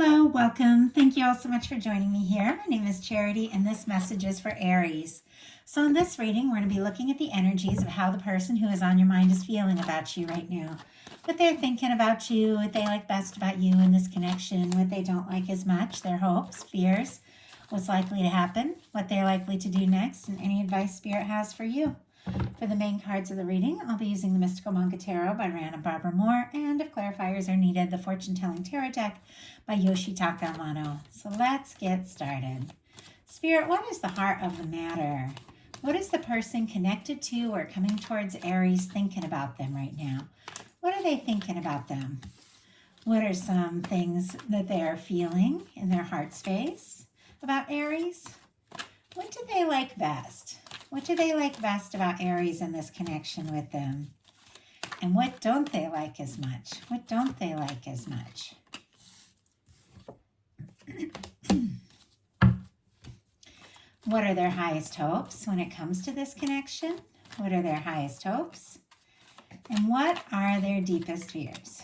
Hello, welcome. Thank you all so much for joining me here. My name is Charity, and this message is for Aries. So in this reading, we're going to be looking at the energies of how the person who is on your mind is feeling about you right now. What they're thinking about you, what they like best about you in this connection, what they don't like as much, their hopes, fears, what's likely to happen, what they're likely to do next, and any advice Spirit has for you. For the main cards of the reading, I'll be using the Mystical Manga Tarot by Rana Barbara Moore, and if clarifiers are needed, the Fortune Telling Tarot deck by Yoshitaka Amano. So let's get started. Spirit, what is the heart of the matter? What is the person connected to or coming towards Aries thinking about them right now? What are they thinking about them? What are some things that they're feeling in their heart space about Aries? What do they like best? What do they like best about Aries and this connection with them? And what don't they like as much? What don't they like as much? What are their highest hopes when it comes to this connection? What are their highest hopes? And what are their deepest fears?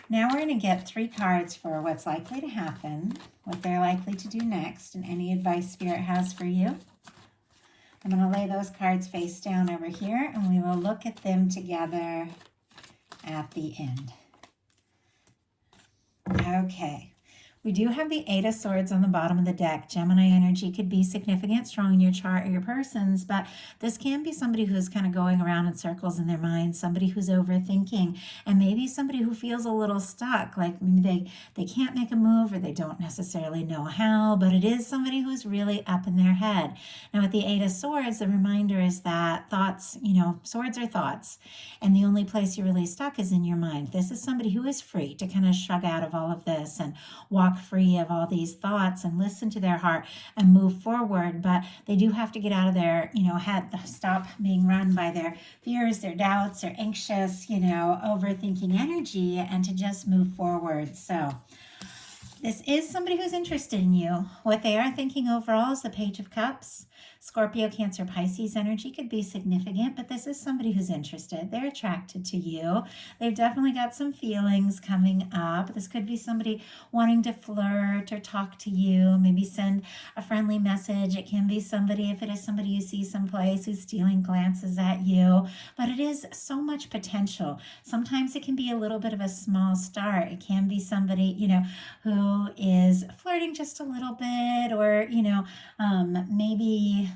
Now we're going to get 3 cards for what's likely to happen, what they're likely to do next, and any advice Spirit has for you. I'm going to lay those cards face down over here, and we will look at them together at the end. Okay. We do have the 8 of Swords on the bottom of the deck. Gemini energy could be significant, strong in your chart or your person's, but this can be somebody who's kind of going around in circles in their mind, somebody who's overthinking, and maybe somebody who feels a little stuck, like maybe they can't make a move or they don't necessarily know how, but it is somebody who's really up in their head. Now with the 8 of Swords, the reminder is that thoughts, swords are thoughts, and the only place you're really stuck is in your mind. This is somebody who is free to kind of shrug out of all of this and walk free of all these thoughts and listen to their heart and move forward, but they do have to get out of their head, stop being run by their fears, their doubts, their anxious overthinking energy, and to just move forward. So this is somebody who's interested in you. What they are thinking overall is the Page of Cups. Scorpio, Cancer, Pisces energy could be significant, but this is somebody who's interested. They're attracted to you. They've definitely got some feelings coming up. This could be somebody wanting to flirt or talk to you, maybe send a friendly message. It can be somebody, if it is somebody you see someplace, who's stealing glances at you. But it is so much potential. Sometimes it can be a little bit of a small start. It can be somebody, who is flirting just a little bit, or, maybe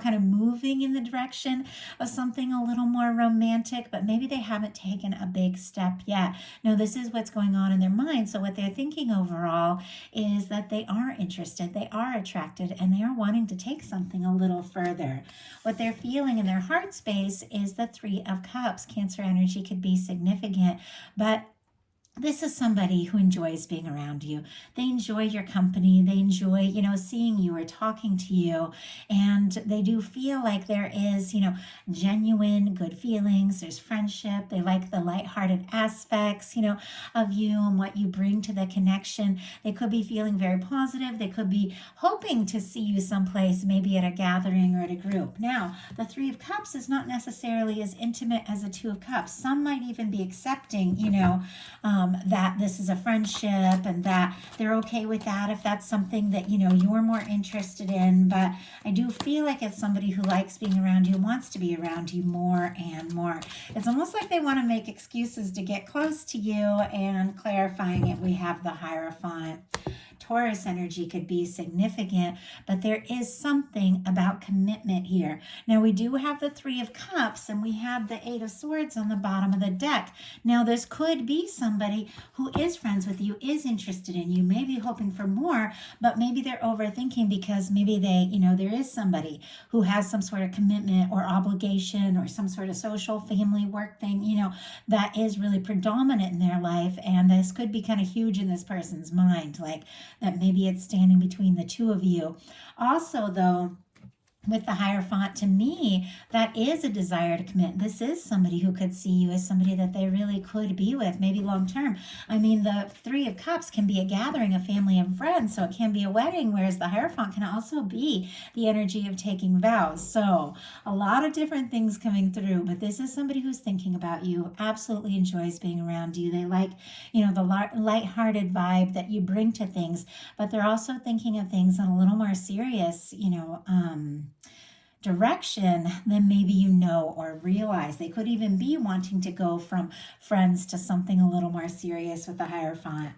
kind of moving in the direction of something a little more romantic, but maybe they haven't taken a big step yet. No, this is what's going on in their mind. So what they're thinking overall is that they are interested, they are attracted, and they are wanting to take something a little further. What they're feeling in their heart space is the 3 of Cups. Cancer energy could be significant, but this is somebody who enjoys being around you. They enjoy your company. They enjoy, seeing you or talking to you. And they do feel like there is, genuine good feelings. There's friendship. They like the lighthearted aspects, of you and what you bring to the connection. They could be feeling very positive. They could be hoping to see you someplace, maybe at a gathering or at a group. Now, the 3 of Cups is not necessarily as intimate as the 2 of Cups. Some might even be accepting, that this is a friendship and that they're okay with that if that's something that you're more interested in. But I do feel like it's somebody who likes being around you, wants to be around you more and more. It's almost like they want to make excuses to get close to you. And clarifying it, we have the Hierophant. Taurus energy could be significant, but there is something about commitment here. Now we do have the 3 of Cups and we have the 8 of Swords on the bottom of the deck. Now this could be somebody who is friends with you, is interested in you, maybe hoping for more, but maybe they're overthinking because maybe they, there is somebody who has some sort of commitment or obligation or some sort of social family work thing, that is really predominant in their life. And this could be kind of huge in this person's mind, like that maybe it's standing between the 2 of you. Also, though, with the Hierophant, to me, that is a desire to commit. This is somebody who could see you as somebody that they really could be with, maybe long term. I mean, the Three of Cups can be a gathering of family and friends, so it can be a wedding, whereas the Hierophant can also be the energy of taking vows. So, a lot of different things coming through, but this is somebody who's thinking about you, absolutely enjoys being around you. They like, the light-hearted vibe that you bring to things, but they're also thinking of things in a little more serious, direction than maybe you know or realize. They could even be wanting to go from friends to something a little more serious with the Hierophant.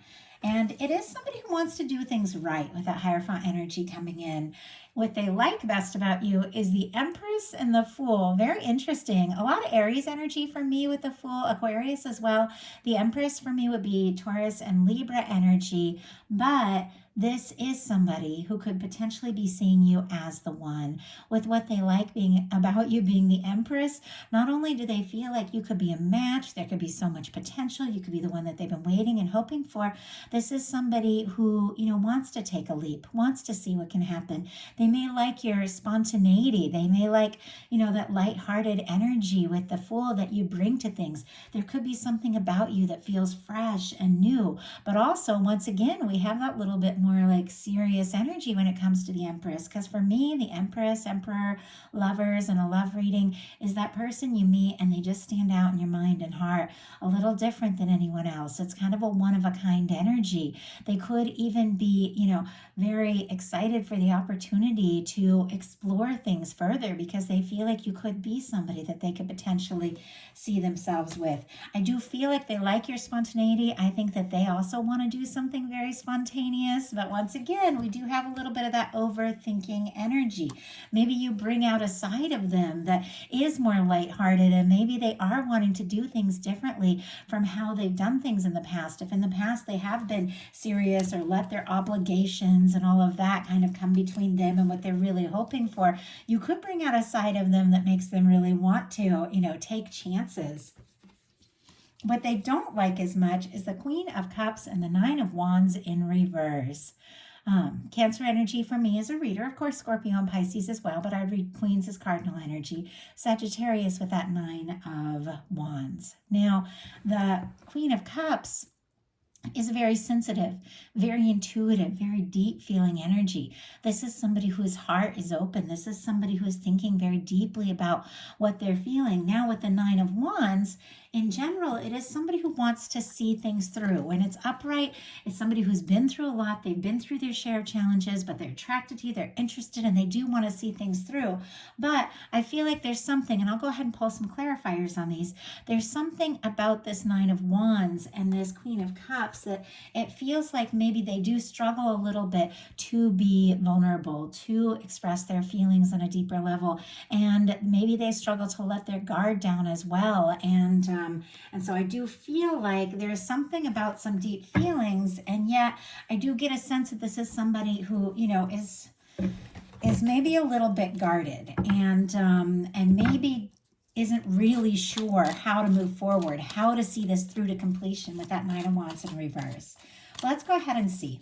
And it is somebody who wants to do things right with that Hierophant energy coming in. What they like best about you is the Empress and the Fool. Very interesting. A lot of Aries energy for me with the Fool, Aquarius as well. The Empress for me would be Taurus and Libra energy, but this is somebody who could potentially be seeing you as the one. With what they like being about you being the Empress, not only do they feel like you could be a match, there could be so much potential, you could be the one that they've been waiting and hoping for. This is somebody who, wants to take a leap, wants to see what can happen. They may like your spontaneity. They may like, that lighthearted energy with the Fool that you bring to things. There could be something about you that feels fresh and new. But also, once again, we have that little bit more like serious energy when it comes to the Empress. Because for me, the Empress, Emperor, lovers, and a love reading is that person you meet and they just stand out in your mind and heart a little different than anyone else. It's kind of a one-of-a-kind energy. They could even be, very excited for the opportunity to explore things further because they feel like you could be somebody that they could potentially see themselves with. I do feel like they like your spontaneity. I think that they also want to do something very spontaneous, but once again, we do have a little bit of that overthinking energy. Maybe you bring out a side of them that is more lighthearted, and maybe they are wanting to do things differently from how they've done things in the past. If in the past they have been serious or let their obligations and all of that kind of come between them and what they're really hoping for, you could bring out a side of them that makes them really want to, take chances. What they don't like as much is the Queen of Cups and the Nine of Wands in reverse. Cancer energy for me as a reader, of course, Scorpio and Pisces as well, but I read Queens as cardinal energy. Sagittarius with that Nine of Wands. Now, the Queen of Cups is a very sensitive, very intuitive, very deep feeling energy. This is somebody whose heart is open. This is somebody who is thinking very deeply about what they're feeling. Now with the Nine of Wands, in general, it is somebody who wants to see things through. When it's upright, it's somebody who's been through a lot. They've been through their share of challenges, but they're attracted to you, they're interested, and they do want to see things through. But I feel like there's something, and I'll go ahead and pull some clarifiers on these. There's something about this Nine of Wands and this Queen of Cups that it feels like maybe they do struggle a little bit to be vulnerable, to express their feelings on a deeper level, and maybe they struggle to let their guard down as well. And so I do feel like there's something about some deep feelings, and yet I do get a sense that this is somebody who, is maybe a little bit guarded and maybe isn't really sure how to move forward, how to see this through to completion with that Nine of Wands in reverse. Let's go ahead and see.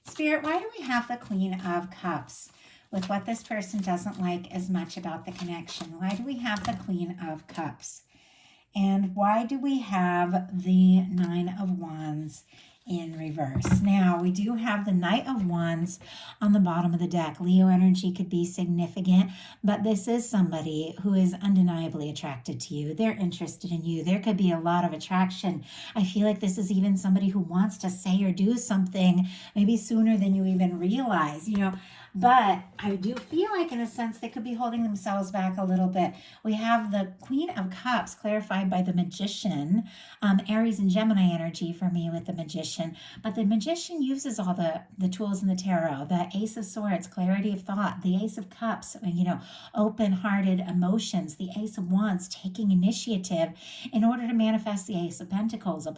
Spirit, why do we have the Queen of Cups with what this person doesn't like as much about the connection? Why do we have the Queen of Cups? And why do we have the Nine of Wands in reverse? Now, we do have the Knight of Wands on the bottom of the deck. Leo energy could be significant, but this is somebody who is undeniably attracted to you. They're interested in you. There could be a lot of attraction. I feel like this is even somebody who wants to say or do something maybe sooner than you even realize, But I do feel like, in a sense, they could be holding themselves back a little bit. We have the Queen of Cups clarified by the Magician, Aries and Gemini energy for me with the Magician. But the Magician uses all the tools in the tarot, the Ace of Swords, clarity of thought, the Ace of Cups, open-hearted emotions, the Ace of Wands, taking initiative in order to manifest the Ace of Pentacles, a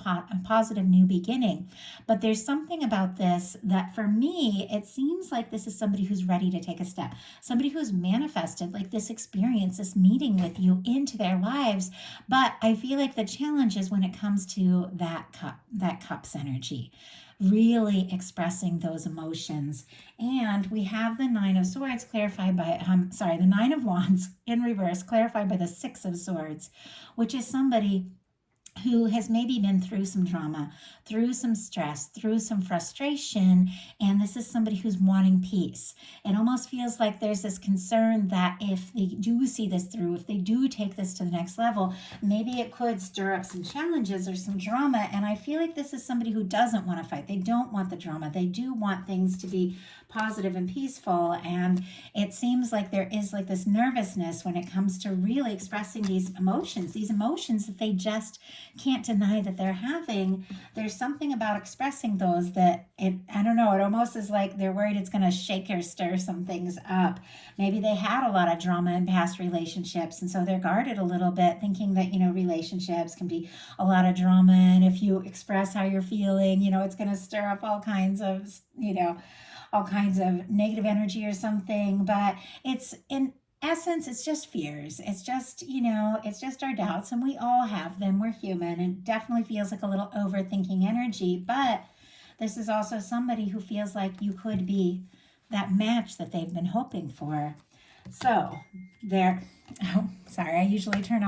positive new beginning. But there's something about this that, for me, it seems like this is somebody who's ready to take a step, somebody who's manifested like this experience, this meeting with you into their lives. But I feel like the challenge is when it comes to that cups energy. really expressing those emotions. And we have the Nine of Swords clarified by, the Nine of Wands in reverse, clarified by the Six of Swords, which is somebody who has maybe been through some drama, through some stress, through some frustration, and this is somebody who's wanting peace. It almost feels like there's this concern that if they do see this through, if they do take this to the next level, maybe it could stir up some challenges or some drama. And I feel like this is somebody who doesn't want to fight. They don't want the drama. They do want things to be positive and peaceful. And it seems like there is like this nervousness when it comes to really expressing these emotions that they just can't deny that they're having. There's something about expressing those that I don't know, it almost is like they're worried it's going to shake or stir some things up. Maybe they had a lot of drama in past relationships, and so they're guarded a little bit, thinking that, relationships can be a lot of drama, and if you express how you're feeling, it's going to stir up all kinds of negative energy or something. But it's in essence, it's just fears. It's just our doubts, and we all have them. We're human, and it definitely feels like a little overthinking energy. But this is also somebody who feels like you could be that match that they've been hoping for. So I usually turn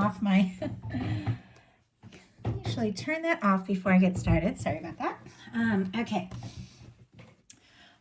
that off before I get started. Sorry about that. Okay.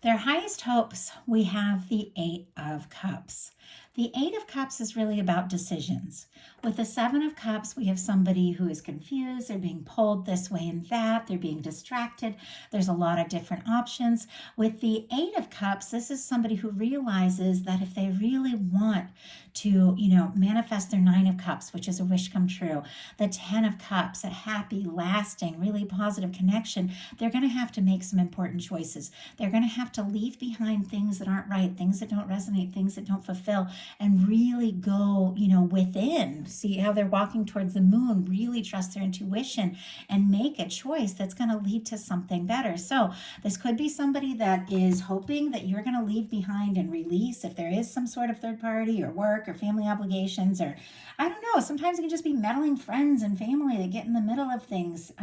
Their highest hopes, we have the Eight of Cups. The Eight of Cups is really about decisions. With the Seven of Cups, we have somebody who is confused. They're being pulled this way and that. They're being distracted. There's a lot of different options. With the Eight of Cups, this is somebody who realizes that if they really want to, manifest their Nine of Cups, which is a wish come true, the 10 of Cups, a happy, lasting, really positive connection, they're going to have to make some important choices. They're going to have to leave behind things that aren't right, things that don't resonate, things that don't fulfill, and really go, within. See how they're walking towards the moon, really trust their intuition and make a choice that's going to lead to something better. So this could be somebody that is hoping that you're going to leave behind and release if there is some sort of third party or work or family obligations, or I don't know, sometimes it can just be meddling friends and family that get in the middle of things,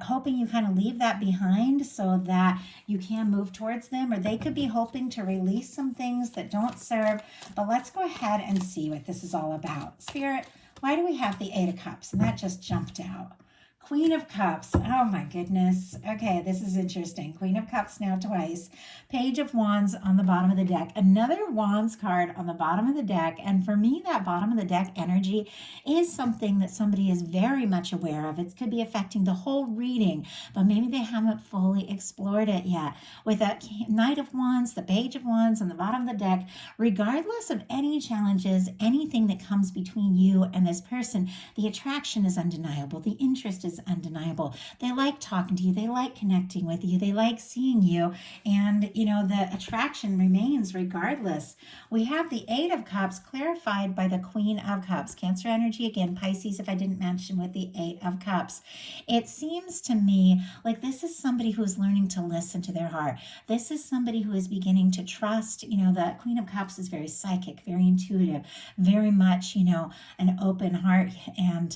hoping you kind of leave that behind so that you can move towards them, or they could be hoping to release some things that don't serve. But let's go ahead and see what this is all about. Spirit, why do we have the Eight of Cups? And that just jumped out. Queen of Cups. Oh my goodness. Okay, this is interesting. Queen of Cups now twice. Page of Wands on the bottom of the deck. Another Wands card on the bottom of the deck. And for me, that bottom of the deck energy is something that somebody is very much aware of. It could be affecting the whole reading, but maybe they haven't fully explored it yet. With that Knight of Wands, the Page of Wands on the bottom of the deck, regardless of any challenges, anything that comes between you and this person, the attraction is undeniable. The interest is undeniable. They like talking to you. They like connecting with you. They like seeing you. And, the attraction remains regardless. We have the Eight of Cups clarified by the Queen of Cups. Cancer energy again, Pisces, if I didn't mention, with the Eight of Cups. It seems to me like this is somebody who is learning to listen to their heart. This is somebody who is beginning to trust. The Queen of Cups is very psychic, very intuitive, very much, an open heart, and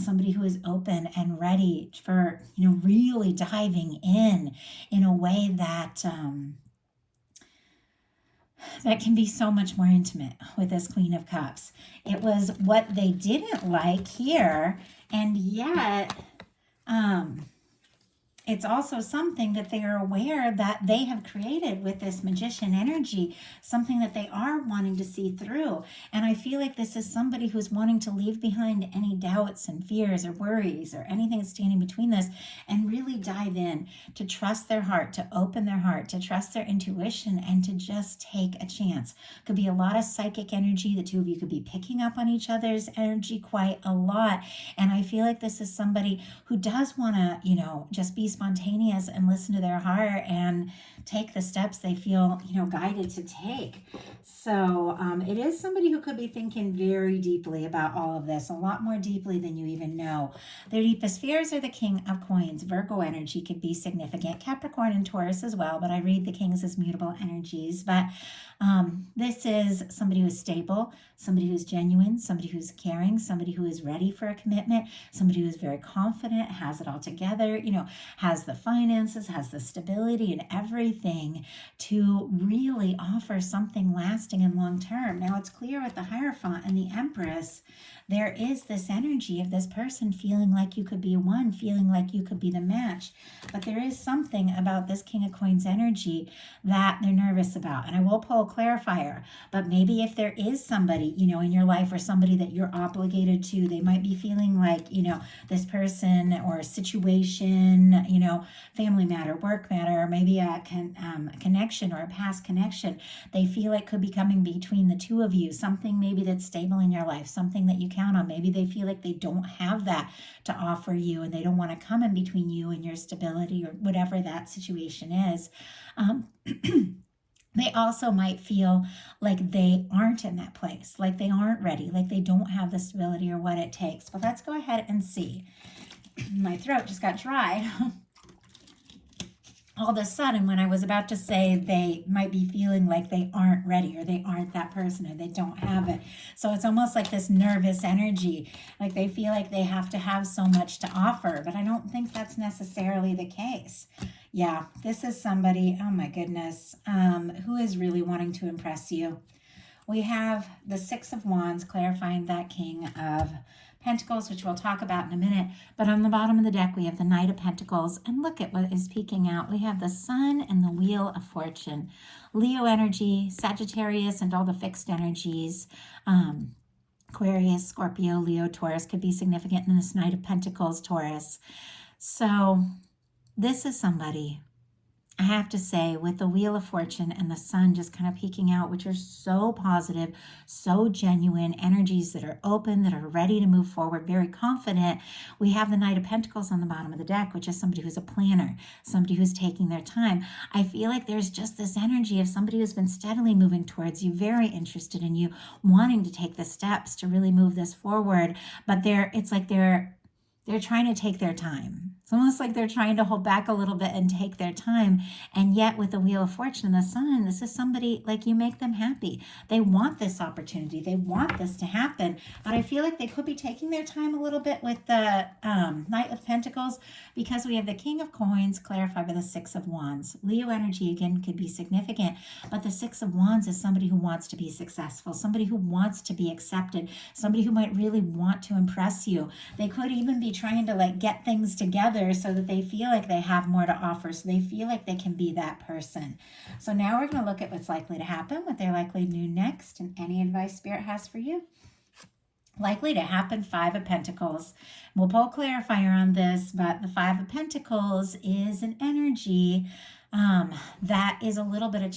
somebody who is open and ready for, really diving in a way that that can be so much more intimate with this Queen of Cups. It was what they didn't like here, and yet it's also something that they are aware that they have created with this Magician energy, something that they are wanting to see through. And I feel like this is somebody who's wanting to leave behind any doubts and fears or worries or anything that's standing between this and really dive in, to trust their heart, to open their heart, to trust their intuition, and to just take a chance. Could be a lot of psychic energy. The two of you could be picking up on each other's energy quite a lot. And I feel like this is somebody who does want to, just be spontaneous and listen to their heart and take the steps they feel, guided to take. So it is somebody who could be thinking very deeply about all of this, a lot more deeply than you even know. Their deepest fears are the King of Coins. Virgo energy could be significant. Capricorn and Taurus as well, but I read the Kings as mutable energies. But this is somebody who's stable, somebody who's genuine, somebody who's caring, somebody who is ready for a commitment, somebody who is very confident, has it all together, has the finances, has the stability and everything to really offer something lasting and long term. Now, it's clear with the Hierophant and the Empress, there is this energy of this person feeling like you could be one, feeling like you could be the match. But there is something about this King of Coins energy that they're nervous about. And I will pull a clarifier, but maybe if there is somebody, in your life or somebody that you're obligated to, they might be feeling like, this person or situation, family matter, work matter, or maybe a connection or a past connection, they feel it could be coming between the two of you, something maybe that's stable in your life, something that you count on. Maybe they feel like they don't have that to offer you and they don't want to come in between you and your stability or whatever that situation is. They also might feel like they aren't in that place, like they aren't ready, like they don't have the stability or what it takes. But let's go ahead and see. My throat just got dry. All of a sudden, when I was about to say they might be feeling like they aren't ready or they aren't that person or they don't have it. So it's almost like this nervous energy, like they feel like they have to have so much to offer, but I don't think that's necessarily the case. Yeah, this is somebody, oh my goodness, who is really wanting to impress you. We have the Six of Wands clarifying that King of Pentacles, which we'll talk about in a minute. But on the bottom of the deck, we have the Knight of Pentacles. And look at what is peeking out. We have the Sun and the Wheel of Fortune. Leo energy, Sagittarius, and all the fixed energies. Aquarius, Scorpio, Leo, Taurus could be significant in this Knight of Pentacles, Taurus. So this is somebody, I have to say, with the Wheel of Fortune and the Sun just kind of peeking out, which are so positive, so genuine, energies that are open, that are ready to move forward, very confident. We have the Knight of Pentacles on the bottom of the deck, which is somebody who's a planner, somebody who's taking their time. I feel like there's just this energy of somebody who's been steadily moving towards you, very interested in you, wanting to take the steps to really move this forward. But it's like they're trying to take their time. It's almost like they're trying to hold back a little bit and take their time. And yet with the Wheel of Fortune and the Sun, this is somebody like you make them happy. They want this opportunity. They want this to happen. But I feel like they could be taking their time a little bit with the Knight of Pentacles, because we have the King of Coins clarified by the Six of Wands. Leo energy, again, could be significant. But the Six of Wands is somebody who wants to be successful, somebody who wants to be accepted, somebody who might really want to impress you. They could even be trying to get things together so that they feel like they have more to offer, so they feel like they can be that person. So now we're going to look at what's likely to happen, what they're likely to do next, and any advice Spirit has for you. Likely to happen, Five of Pentacles. We'll pull a clarifier on this, but the Five of Pentacles is an energy that is a little bit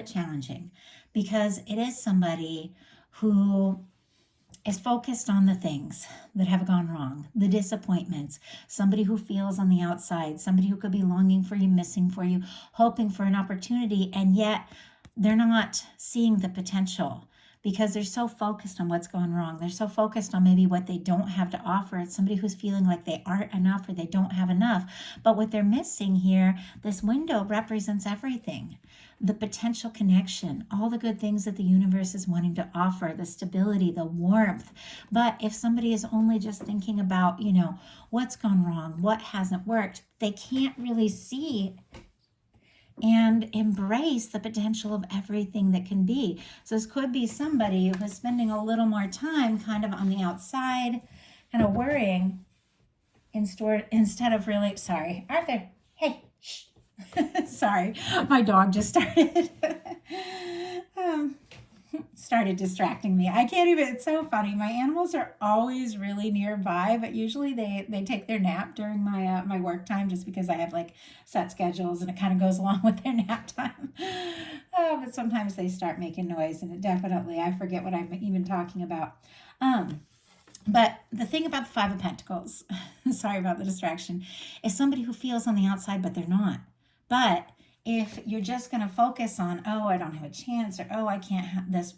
challenging, because it is somebody who is focused on the things that have gone wrong, the disappointments, somebody who feels on the outside, somebody who could be longing for you, missing for you, hoping for an opportunity, and yet they're not seeing the potential because they're so focused on what's going wrong. They're so focused on maybe what they don't have to offer. It's somebody who's feeling like they aren't enough or they don't have enough. But what they're missing here, this window represents everything. The potential connection, all the good things that the universe is wanting to offer, the stability, the warmth. But if somebody is only just thinking about, what's gone wrong, what hasn't worked, they can't really see and embrace the potential of everything that can be. So this could be somebody who is spending a little more time kind of on the outside, kind of worrying instead of really, sorry, Arthur, hey, shh. Sorry, my dog just started distracting me. I can't even, it's so funny. My animals are always really nearby, but usually they take their nap during my work time, just because I have set schedules and it kind of goes along with their nap time. But sometimes they start making noise, and I forget what I'm even talking about. But the thing about the Five of Pentacles, sorry about the distraction, is somebody who feels on the outside, but they're not. But if you're just going to focus on, oh, I don't have a chance, or, oh, I can't have this,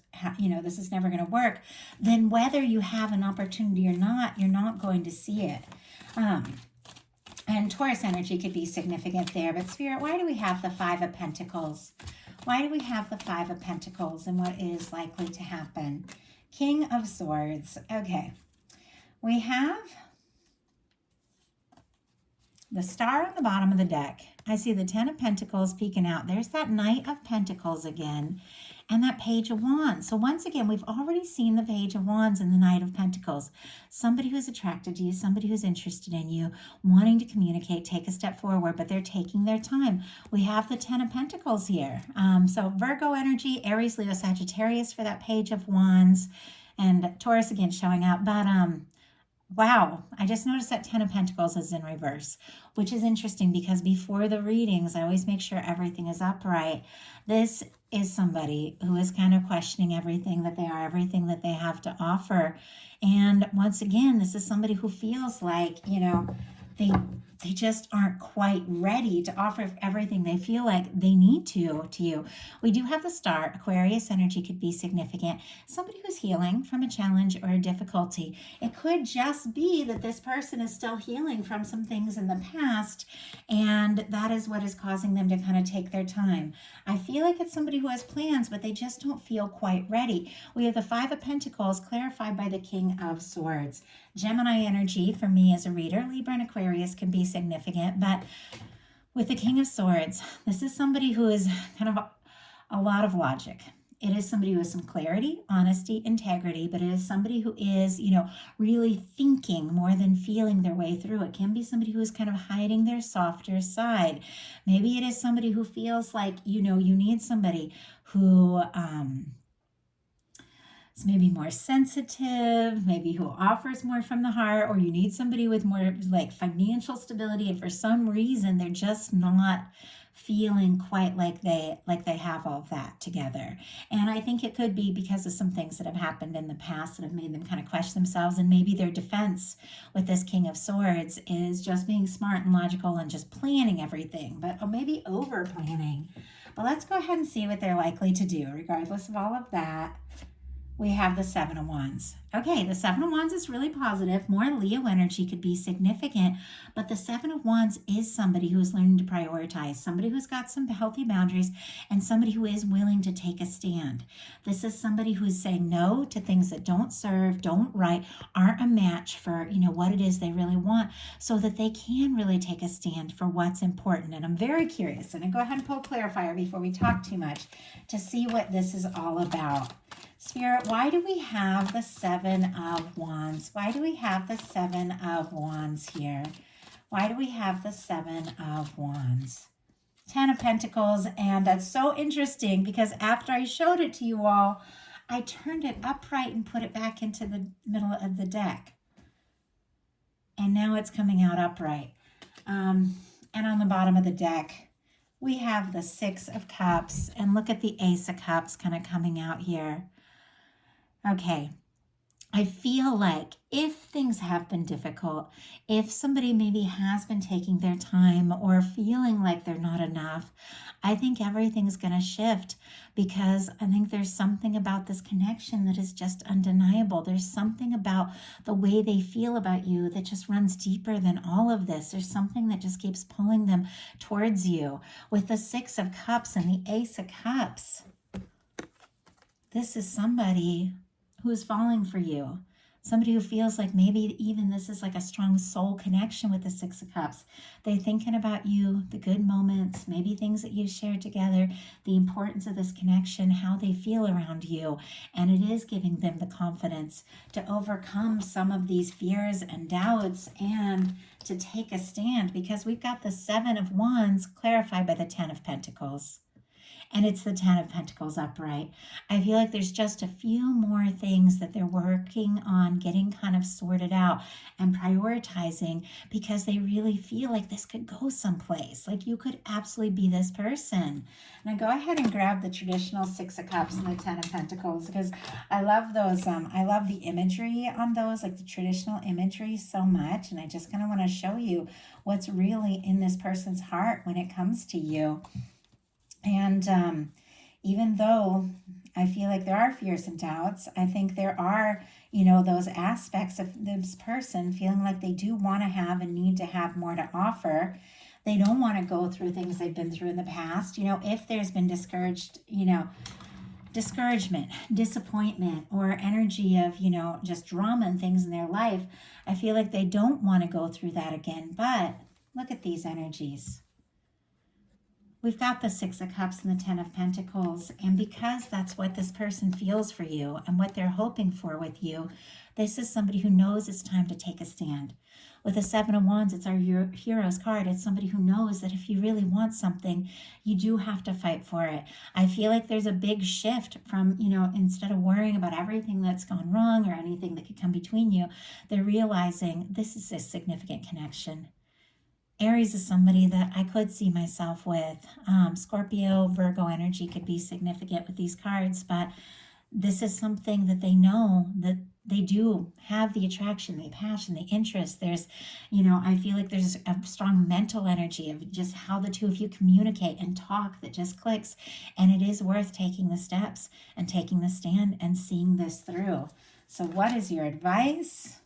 this is never going to work, then whether you have an opportunity or not, you're not going to see it. And Taurus energy could be significant there. But Spirit, why do we have the Five of Pentacles? Why do we have the Five of Pentacles, and what is likely to happen? King of Swords. Okay. We have the star on the bottom of the deck. I see the 10 of Pentacles peeking out. There's that Knight of Pentacles again, and that Page of Wands. So once again, we've already seen the Page of Wands and the Knight of Pentacles. Somebody who's attracted to you, somebody who's interested in you, wanting to communicate, take a step forward, but they're taking their time. We have the 10 of Pentacles here. So Virgo energy, Aries, Leo, Sagittarius for that Page of Wands, and Taurus again showing up. But wow, I just noticed that 10 of Pentacles is in reverse, which is interesting because before the readings, I always make sure everything is upright. This is somebody who is kind of questioning everything that they are, everything that they have to offer. And once again, this is somebody who feels like, they just aren't quite ready to offer everything they feel like they need to you. We do have the star. Aquarius energy could be significant. Somebody who's healing from a challenge or a difficulty. It could just be that this person is still healing from some things in the past, and that is what is causing them to kind of take their time. I feel like it's somebody who has plans, but they just don't feel quite ready. We have the 5 of Pentacles clarified by the King of Swords. Gemini energy for me as a reader, Libra and Aquarius can be significant, but with the King of Swords, this is somebody who is kind of a lot of logic. It is somebody who has some clarity, honesty, integrity, but it is somebody who is, really thinking more than feeling their way through. It can be somebody who is kind of hiding their softer side. Maybe it is somebody who feels like, you need somebody who, is maybe more sensitive, maybe who offers more from the heart, or you need somebody with more like financial stability, and for some reason they're just not feeling quite like they have all of that together. And I think it could be because of some things that have happened in the past that have made them kind of question themselves, and maybe their defense with this King of Swords is just being smart and logical and just planning everything, but maybe over planning. But let's go ahead and see what they're likely to do regardless of all of that. We have the 7 of Wands. Okay, the 7 of Wands is really positive. More Leo energy could be significant, but the 7 of Wands is somebody who is learning to prioritize, somebody who's got some healthy boundaries, and somebody who is willing to take a stand. This is somebody who is saying no to things that don't serve, don't right, aren't a match for, what it is they really want, so that they can really take a stand for what's important. And I'm very curious, and I go ahead and pull a clarifier before we talk too much to see what this is all about. Spirit, why do we have the 7 of Wands? Why do we have the 7 of Wands here? Why do we have the 7 of Wands? 10 of Pentacles, and that's so interesting because after I showed it to you all, I turned it upright and put it back into the middle of the deck. And now it's coming out upright. And on the bottom of the deck, we have the 6 of Cups, and look at the Ace of Cups kind of coming out here. Okay, I feel like if things have been difficult, if somebody maybe has been taking their time or feeling like they're not enough, I think everything's going to shift because I think there's something about this connection that is just undeniable. There's something about the way they feel about you that just runs deeper than all of this. There's something that just keeps pulling them towards you. With the 6 of Cups and the Ace of Cups, this is somebody who is falling for you. Somebody who feels like maybe even this is like a strong soul connection with the 6 of Cups. They're thinking about you, the good moments, maybe things that you've shared together, the importance of this connection, how they feel around you. And it is giving them the confidence to overcome some of these fears and doubts and to take a stand, because we've got the 7 of Wands clarified by the 10 of Pentacles. And it's the 10 of Pentacles upright. I feel like there's just a few more things that they're working on getting kind of sorted out and prioritizing, because they really feel like this could go someplace. Like you could absolutely be this person. Now go ahead and grab the traditional 6 of Cups and the 10 of Pentacles, because I love those. I love the imagery on those, like the traditional imagery so much. And I just kind of want to show you what's really in this person's heart when it comes to you. And even though I feel like there are fears and doubts, I think there are, those aspects of this person feeling like they do want to have and need to have more to offer. They don't want to go through things they've been through in the past. If there's been discouragement, disappointment, or energy of, just drama and things in their life, I feel like they don't want to go through that again. But Look at these energies. We've got the Six of Cups and the Ten of Pentacles, and because that's what this person feels for you and what they're hoping for with you, this is somebody who knows it's time to take a stand. With the Seven of Wands, it's our hero's card. It's somebody who knows that if you really want something, you do have to fight for it. I feel like there's a big shift from, instead of worrying about everything that's gone wrong or anything that could come between you, they're realizing this is a significant connection. Aries is somebody that I could see myself with. Scorpio, Virgo energy could be significant with these cards, but this is something that they know that they do have the attraction, the passion, the interest. There's, I feel like there's a strong mental energy of just how the two of you communicate and talk that just clicks. And it is worth taking the steps and taking the stand and seeing this through. So what is your advice?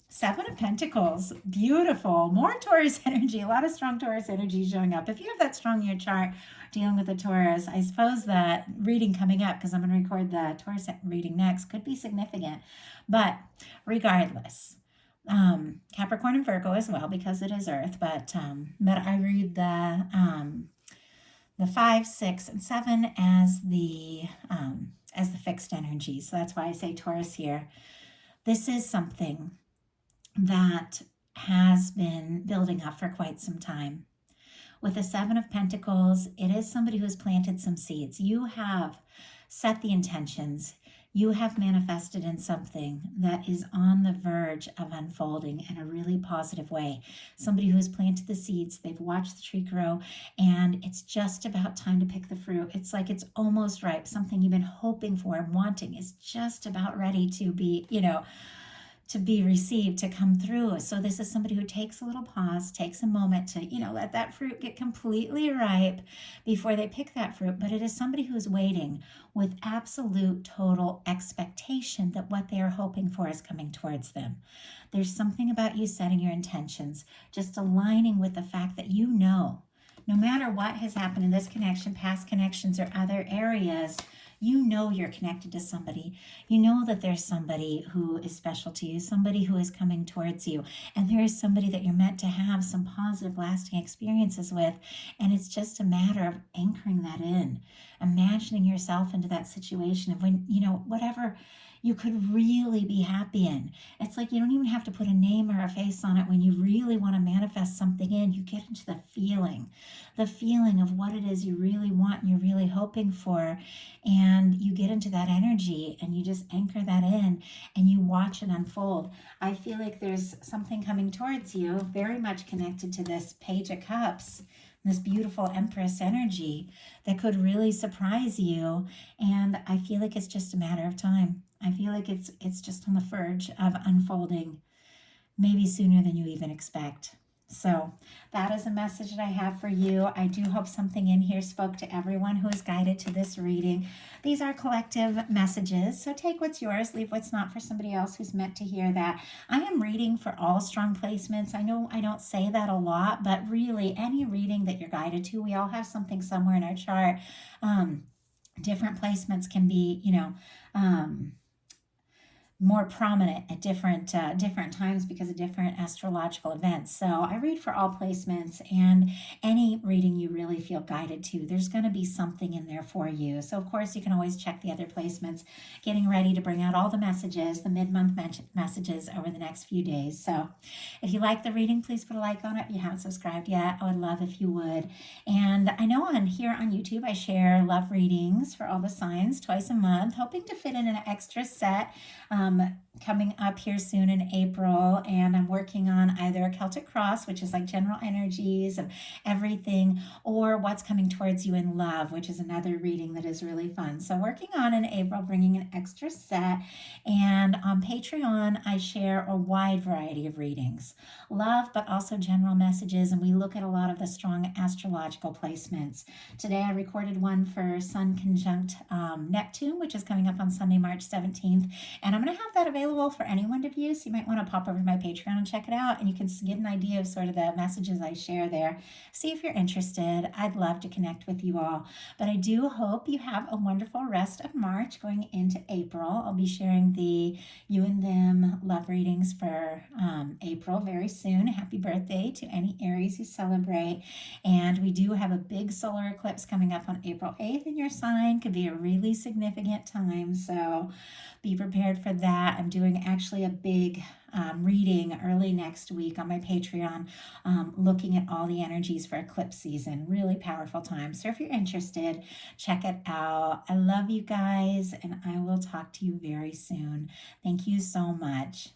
Seven of Pentacles, beautiful. More Taurus energy, a lot of strong Taurus energy showing up. If you have that strong in your chart dealing with the Taurus, I suppose that reading coming up, because I'm going to record the Taurus reading next, could be significant. But regardless, Capricorn and Virgo as well, because it is Earth. But I read the 5, 6, and 7 as the fixed energy. So that's why I say Taurus here. This is something that has been building up for quite some time. With the Seven of Pentacles, it is somebody who's planted some seeds. You have set the intentions. You have manifested in something that is on the verge of unfolding in a really positive way. Somebody who has planted the seeds, they've watched the tree grow, and it's just about time to pick the fruit. It's like it's almost ripe. Something you've been hoping for and wanting is just about ready to be, to be received, to come through. So this is somebody who takes a little pause, takes a moment to, let that fruit get completely ripe before they pick that fruit. But it is somebody who's waiting with absolute total expectation that what they are hoping for is coming towards them. There's something about you setting your intentions, just aligning with the fact that no matter what has happened in this connection, past connections or other areas, you're connected to somebody. You know that there's somebody who is special to you, somebody who is coming towards you. And there is somebody that you're meant to have some positive, lasting experiences with. And it's just a matter of anchoring that in, imagining yourself into that situation of when, whatever you could really be happy in. It's like you don't even have to put a name or a face on it. When you really want to manifest something in, you get into the feeling of what it is you really want and you're really hoping for. And you get into that energy and you just anchor that in and you watch it unfold. I feel like there's something coming towards you very much connected to this Page of Cups, this beautiful Empress energy that could really surprise you. And I feel like it's just a matter of time. I feel like it's just on the verge of unfolding, maybe sooner than you even expect. So that is a message that I have for you. I do hope something in here spoke to everyone who is guided to this reading. These are collective messages, so take what's yours, leave what's not for somebody else who's meant to hear that. I am reading for all strong placements. I know I don't say that a lot, but really any reading that you're guided to, we all have something somewhere in our chart. Different placements can be, more prominent at different times because of different astrological events. So I read for all placements, and any reading you really feel guided to, there's going to be something in there for you. So of course you can always check the other placements, getting ready to bring out all the messages, the mid-month messages over the next few days. So if you like the reading, please put a like on it. If you haven't subscribed yet, I would love if you would. And I know here on YouTube I share love readings for all the signs twice a month, hoping to fit in an extra set coming up here soon in April. And I'm working on either a Celtic Cross, which is like general energies of everything, or what's coming towards you in love, which is another reading that is really fun. So working on in April, bringing an extra set. And on Patreon, I share a wide variety of readings, love, but also general messages. And we look at a lot of the strong astrological placements. Today, I recorded one for Sun conjunct Neptune, which is coming up on Sunday, March 17th. And I'm going to have that available for anyone to view, so you might want to pop over to my Patreon and check it out, and you can get an idea of sort of the messages I share there. See if you're interested. I'd love to connect with you all. But I do hope you have a wonderful rest of March going into April. I'll be sharing the You and Them love readings for April very soon. Happy birthday to any Aries who celebrate. And we do have a big solar eclipse coming up on April 8th in your sign. Could be a really significant time. So be prepared for that. I'm doing actually a big reading early next week on my Patreon, looking at all the energies for eclipse season. Really powerful time. So if you're interested, check it out. I love you guys, and I will talk to you very soon. Thank you so much.